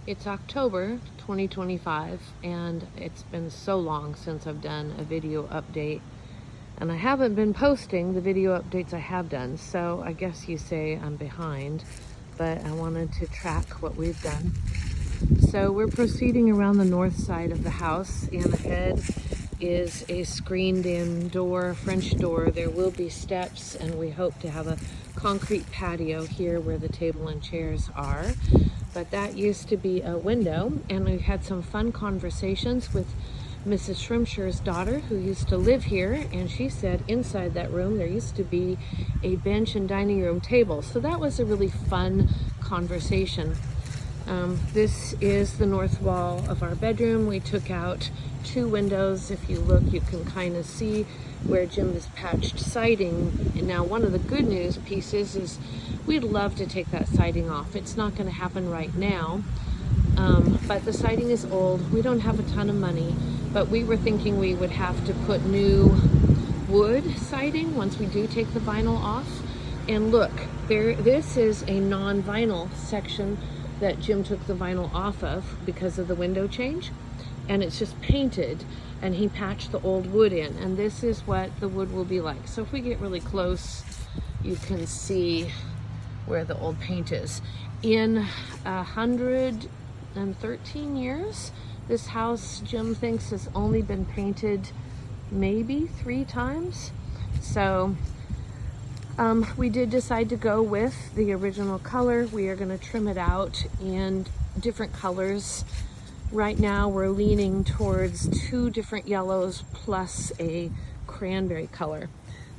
It's October 2025 and it's been so long since I've done a video update, and I haven't been posting the video updates I have done, so I guess you say I'm behind, but I wanted to track what we've done. So we're proceeding around the north side of the house, and ahead is a screened-in door, French door. There will be steps, and we hope to have a concrete patio here where the table and chairs are. But that used to be a window, and we had some fun conversations with Mrs. Shrimsher's daughter, who used to live here, and she said inside that room there used to be a bench and dining room table. So that was a really fun conversation. This is the north wall of our bedroom. We took out 2 windows. If you look, you can kind of see where Jim has patched siding. And now one of the good news pieces is we'd love to take that siding off. It's not going to happen right now, but the siding is old. We don't have a ton of money, but we were thinking we would have to put new wood siding once we do take the vinyl off. And look, this is a non-vinyl section that Jim took the vinyl off of because of the window change, and it's just painted, and he patched the old wood in, and this is what the wood will be like. So if we get really close, you can see where the old paint is. In 113 years, this house, Jim thinks, has only been painted maybe 3 times. So we did decide to go with the original color. We are going to trim it out in different colors. Right now we're leaning towards 2 different yellows plus a cranberry color.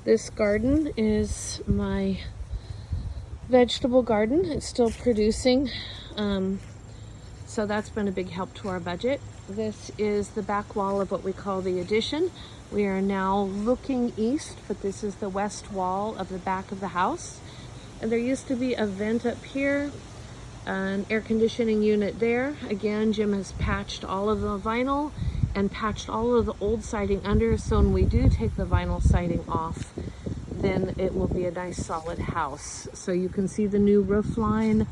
This garden is my vegetable garden. It's still producing, so that's been a big help to our budget. This is the back wall of what we call the addition. We are now looking east, but this is the west wall of the back of the house. And there used to be a vent up here, an air conditioning unit there. Again, Jim has patched all of the vinyl and patched all of the old siding under, so when we do take the vinyl siding off, then it will be a nice solid house. So you can see the new roof line.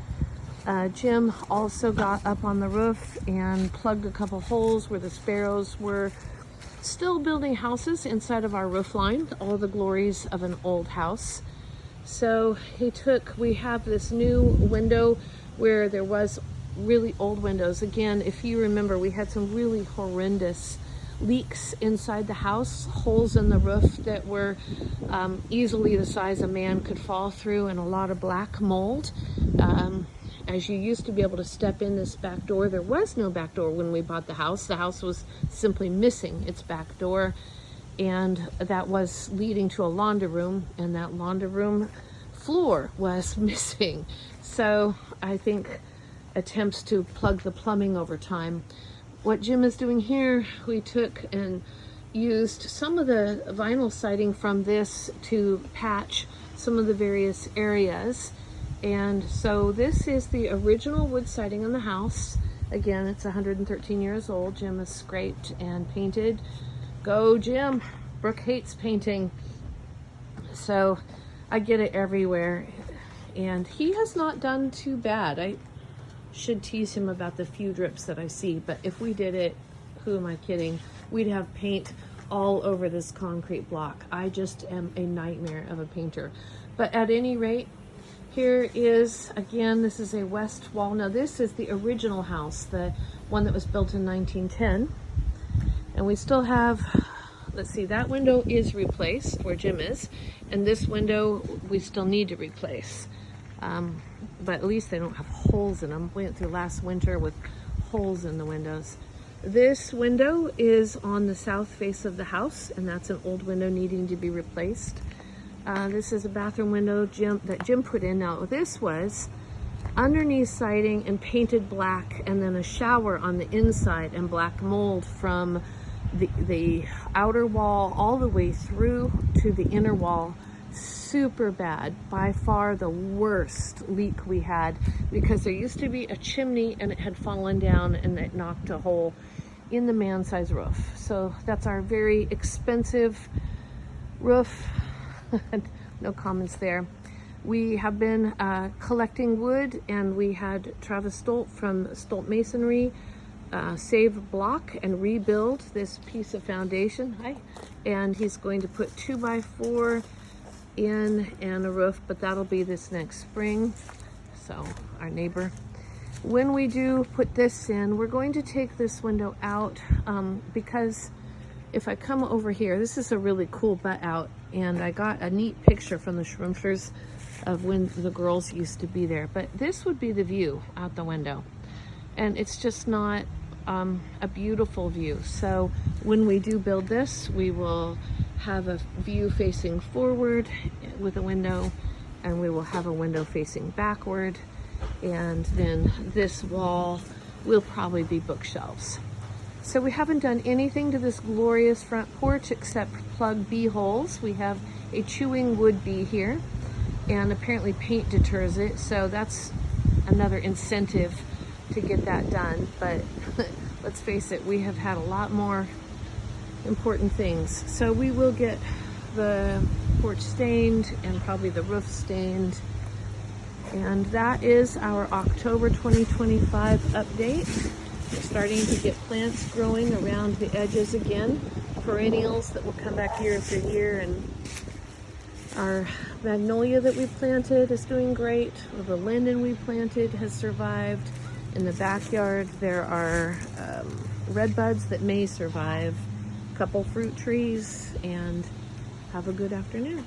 Jim also got up on the roof and plugged a couple holes where the sparrows were still building houses inside of our roof line, all the glories of an old house. So we have this new window where there was really old windows. Again, if you remember, we had some really horrendous leaks inside the house, holes in the roof that were easily the size a man could fall through, and a lot of black mold. As you used to be able to step in this back door, there was no back door when we bought the house. The house was simply missing its back door, and that was leading to a laundry room, and that laundry room floor was missing. So I think attempts to plug the plumbing over time. What Jim is doing here, we took and used some of the vinyl siding from this to patch some of the various areas. And so this is the original wood siding on the house. Again, it's 113 years old. Jim has scraped and painted. Go Jim! Brooke hates painting, so I get it everywhere. And he has not done too bad. I should tease him about the few drips that I see, but if we did it, who am I kidding? We'd have paint all over this concrete block. I just am a nightmare of a painter. But at any rate, here is, again, this is a west wall. Now this is the original house, the one that was built in 1910. And we still have, let's see, that window is replaced where Jim is. And this window we still need to replace. But at least they don't have holes in them. We went through last winter with holes in the windows. This window is on the south face of the house, and that's an old window needing to be replaced. This is a bathroom window that Jim put in. Now this was underneath siding and painted black, and then a shower on the inside and black mold from the outer wall all the way through to the inner wall. Super bad, by far the worst leak we had, because there used to be a chimney and it had fallen down and it knocked a hole in the man-size roof. So that's our very expensive roof. No comments there. We have been collecting wood, and we had Travis Stolt from Stolt Masonry save a block and rebuild this piece of foundation. Hi. And he's going to put 2x4 in and a roof, but that'll be this next spring. So our neighbor. When we do put this in, we're going to take this window out because if I come over here, this is a really cool butt out, and I got a neat picture from the Schrumpfers of when the girls used to be there. But this would be the view out the window, and it's just not a beautiful view. So when we do build this, we will have a view facing forward with a window, and we will have a window facing backward, and then this wall will probably be bookshelves. So we haven't done anything to this glorious front porch except plug bee holes. We have a chewing wood bee here, and apparently paint deters it, so that's another incentive to get that done. But let's face it, we have had a lot more important things. So we will get the porch stained and probably the roof stained. And that is our October 2025 update. We're starting to get plants growing around the edges again, perennials that will come back year after year, and our magnolia that we planted is doing great. The linden we planted has survived. In the backyard there are red buds that may survive, a couple fruit trees, and have a good afternoon.